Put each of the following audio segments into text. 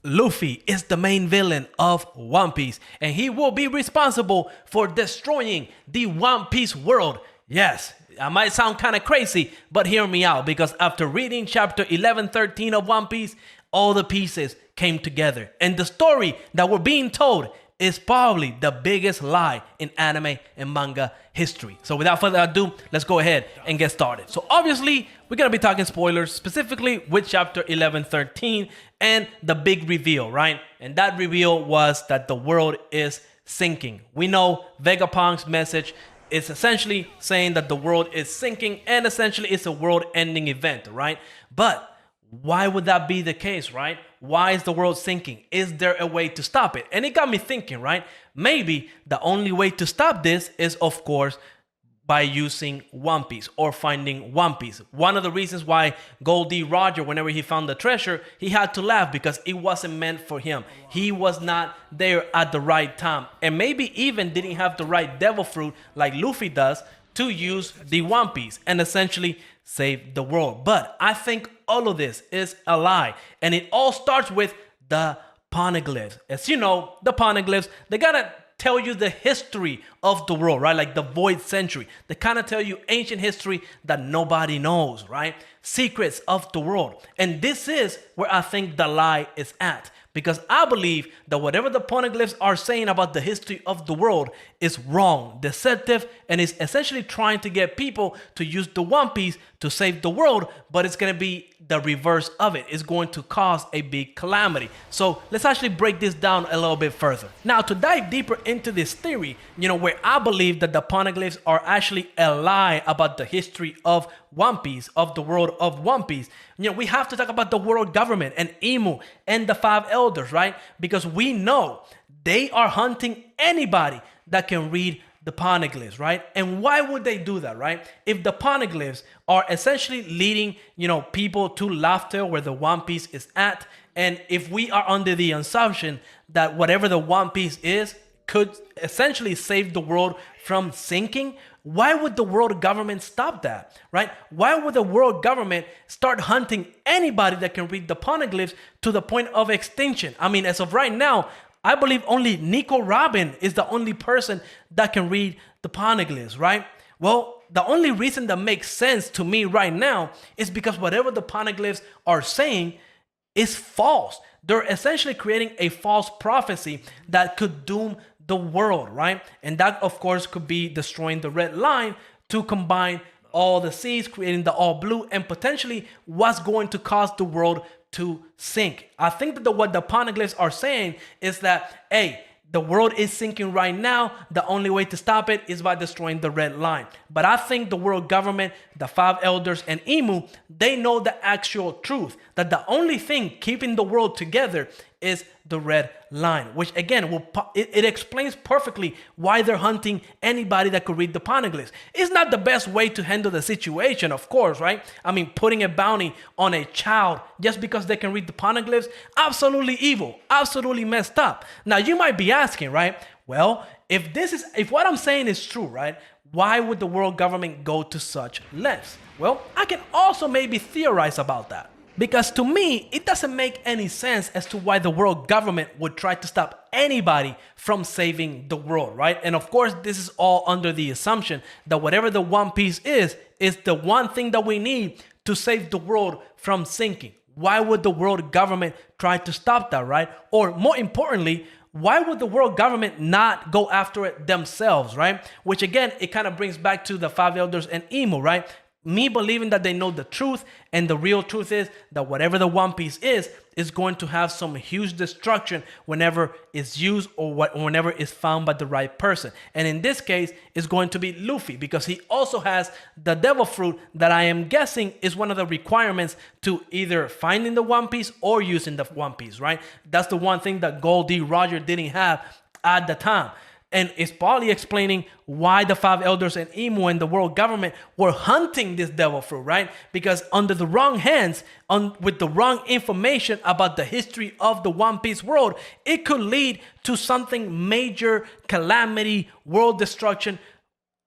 Luffy is the main villain of One Piece, and he will be responsible for destroying the One Piece world. Yes, I might sound kind of crazy, but hear me out, because after reading chapter 11, 13 of One Piece, all the pieces came together. And the story that we're being told is probably the biggest lie in anime and manga history. So without further ado, let's go ahead and get started. So obviously, we're going to be talking spoilers, specifically with chapter 11, 13, and the big reveal, right? And that reveal was that the world is sinking. We know Vegapunk's message is essentially saying that the world is sinking, and essentially it's a world-ending event, right? But why would that be the case, right? Why is the world sinking? Is there a way to stop it? And it got me thinking, right? Maybe the only way to stop this is, of course, by using One Piece or finding One Piece. One of the reasons why Goldie Roger, whenever he found the treasure, he had to laugh because it wasn't meant for him. He was not there at the right time, and maybe even didn't have the right devil fruit like Luffy does to use the One Piece and essentially save the world. But I think all of this is a lie, and it all starts with the Poneglyphs. As you know, the Poneglyphs, they gotta tell you the history of the world, right? Like the Void Century. They kind of tell you ancient history that nobody knows, right? Secrets of the world. And this is where I think the lie is at. Because I believe that whatever the Poneglyphs are saying about the history of the world is wrong, deceptive, and is essentially trying to get people to use the One Piece to save the world, but it's going to be the reverse of it. It's going to cause a big calamity. So let's actually break this down a little bit further. Now, to dive deeper into this theory, where I believe that the Poneglyphs are actually a lie about the history of One Piece, of the world of One Piece, we have to talk about the world government and Imu and the five elders, right? Because we know they are hunting anybody that can read the Poneglyphs, right? And why would they do that, right? If the Poneglyphs are essentially leading, people to laughter where the One Piece is at, and if we are under the assumption that whatever the One Piece is could essentially save the world from sinking, why would the world government stop that, right? Why would the world government start hunting anybody that can read the Poneglyphs to the point of extinction? I mean, as of right now, I believe only Nico Robin is the only person that can read the Poneglyphs, right? Well, the only reason that makes sense to me right now is because whatever the Poneglyphs are saying is false. They're essentially creating a false prophecy that could doom the world, right? And that, of course, could be destroying the red line to combine all the seas, creating the all blue, and potentially what's going to cause the world to sink. I think that what the Poneglyphs are saying is that, hey, the world is sinking right now. The only way to stop it is by destroying the red line. But I think the world government, the five elders, and Imu, they know the actual truth, that the only thing keeping the world together is the red line, which again, it explains perfectly why they're hunting anybody that could read the Poneglyphs. It's not the best way to handle the situation, of course, right? I mean, putting a bounty on a child just because they can read the Poneglyphs, absolutely evil, absolutely messed up. Now, you might be asking, right? Well, if what I'm saying is true, right? Why would the world government go to such lengths? Well, I can also maybe theorize about that. Because to me, it doesn't make any sense as to why the world government would try to stop anybody from saving the world, right? And of course, this is all under the assumption that whatever the One Piece is the one thing that we need to save the world from sinking. Why would the world government try to stop that, right? Or more importantly, why would the world government not go after it themselves, right? Which again, it kind of brings back to the five elders and Imu, right? Me believing that they know the truth, and the real truth is that whatever the One Piece is going to have some huge destruction whenever it's used or whenever it's found by the right person. And in this case, it's going to be Luffy, because he also has the devil fruit that I am guessing is one of the requirements to either finding the One Piece or using the One Piece, right? That's the one thing that Goldie Roger didn't have at the time. And it's probably explaining why the five elders and Imu and the world government were hunting this devil fruit, right? Because under the wrong hands, with the wrong information about the history of the One Piece world, it could lead to something major, calamity, world destruction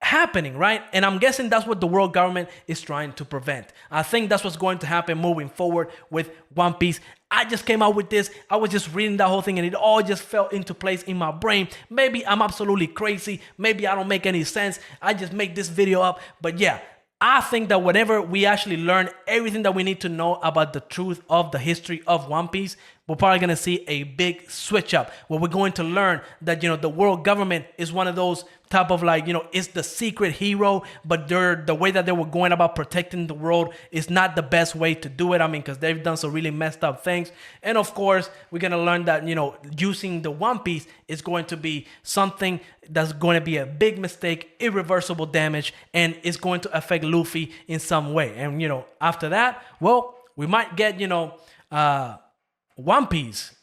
happening, right? And I'm guessing that's what the world government is trying to prevent. I think that's what's going to happen moving forward with One Piece I just came out with this. I was just reading that whole thing and it all just fell into place in my brain. Maybe I'm absolutely crazy. Maybe I don't make any sense. I just make this video up. But yeah, I think that whenever we actually learn everything that we need to know about the truth of the history of One Piece, we're probably going to see a big switch up where we're going to learn that, the world government is one of those type of it's the secret hero, but the way that they were going about protecting the world is not the best way to do it. I mean, because they've done some really messed up things. And of course, we're going to learn that, using the One Piece is going to be something that's going to be a big mistake, irreversible damage, and it's going to affect Luffy in some way. And, after that, well, we might get, One Piece,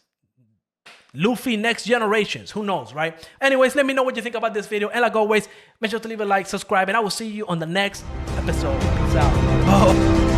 Luffy Next Generations, who knows, right? Anyways, let me know what you think about this video, and like always, make sure to leave a like, subscribe, and I will see you on the next episode. Peace out. Oh.